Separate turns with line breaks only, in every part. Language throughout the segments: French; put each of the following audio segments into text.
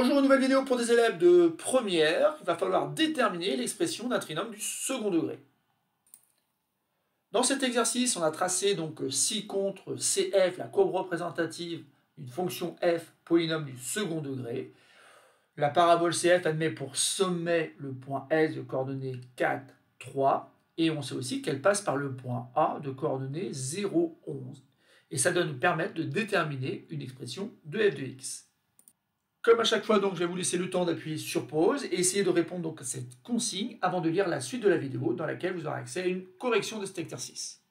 Bonjour, une nouvelle vidéo pour des élèves de première. Il va falloir déterminer l'expression d'un trinôme du second degré. Dans cet exercice, on a tracé donc ci contre CF, la courbe représentative d'une fonction f, polynôme du second degré. La parabole CF admet pour sommet le point S de coordonnées 4, 3, et on sait aussi qu'elle passe par le point A de coordonnées 0, 11. Et ça doit nous permettre de déterminer une expression de f de x. Comme à chaque fois, donc, je vais vous laisser le temps d'appuyer sur pause et essayer de répondre donc à cette consigne avant de lire la suite de la vidéo dans laquelle vous aurez accès à une correction de cet exercice.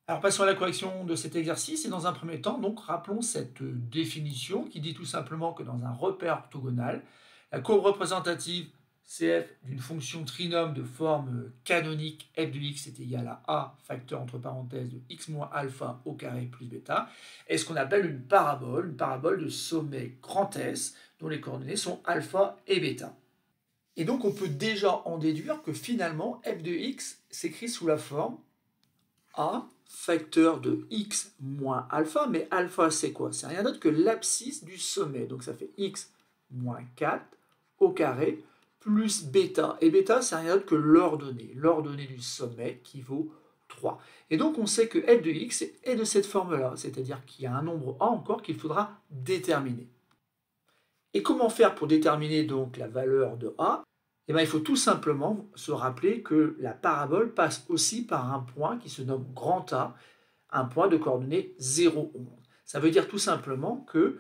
Alors passons à la correction de cet exercice et dans un premier temps, donc, rappelons cette définition qui dit tout simplement que dans un repère orthogonal, la courbe représentative CF d'une fonction trinôme de forme canonique f de x est égal à a facteur entre parenthèses de x moins alpha au carré plus bêta, est ce qu'on appelle une parabole de sommet grand S dont les coordonnées sont alpha et bêta. Et donc on peut déjà en déduire que finalement f de x s'écrit sous la forme a facteur de x moins alpha, mais alpha c'est quoi? C'est rien d'autre que l'abscisse du sommet, donc ça fait x moins 4 au carré plus bêta. Et bêta, c'est rien d'autre que l'ordonnée du sommet qui vaut 3. Et donc, on sait que f de x est de cette forme-là, c'est-à-dire qu'il y a un nombre a encore qu'il faudra déterminer. Et comment faire pour déterminer donc la valeur de a? Eh bien, il faut tout simplement se rappeler que la parabole passe aussi par un point qui se nomme grand A, un point de coordonnées 0, 11. Ça veut dire tout simplement que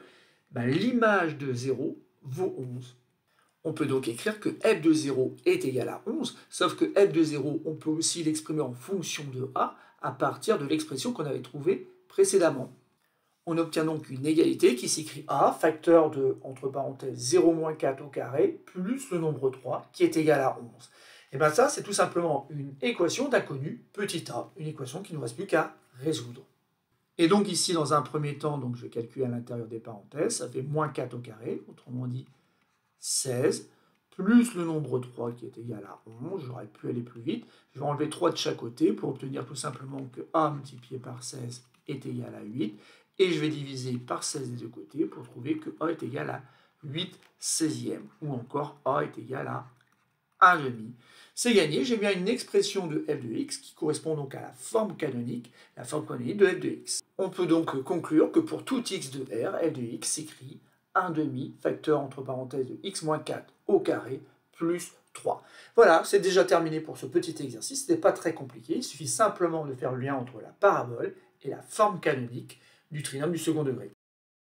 l'image de 0 vaut 11. On peut donc écrire que f de 0 est égal à 11, sauf que f de 0, on peut aussi l'exprimer en fonction de a à partir de l'expression qu'on avait trouvée précédemment. On obtient donc une égalité qui s'écrit a, facteur de, entre parenthèses, 0 moins 4 au carré, plus le nombre 3, qui est égal à 11. Et bien ça, c'est tout simplement une équation d'inconnu petit a, une équation qui ne nous reste plus qu'à résoudre. Et donc ici, dans un premier temps, donc je vais calculer à l'intérieur des parenthèses, ça fait moins 4 au carré, autrement dit 16, plus le nombre 3 qui est égal à 11, j'aurais pu aller plus vite, je vais enlever 3 de chaque côté pour obtenir tout simplement que a multiplié par 16 est égal à 8, et je vais diviser par 16 des deux côtés pour trouver que a est égal à 8 16e, ou encore a est égal à 1,5. C'est gagné, j'ai bien une expression de f de x qui correspond donc à la forme canonique de f de x. On peut donc conclure que pour tout x de R, f de x s'écrit 1,5 facteur entre parenthèses de x moins 4 au carré plus 3. Voilà, c'est déjà terminé pour ce petit exercice. Ce n'est pas très compliqué, il suffit simplement de faire le lien entre la parabole et la forme canonique du trinôme du second degré.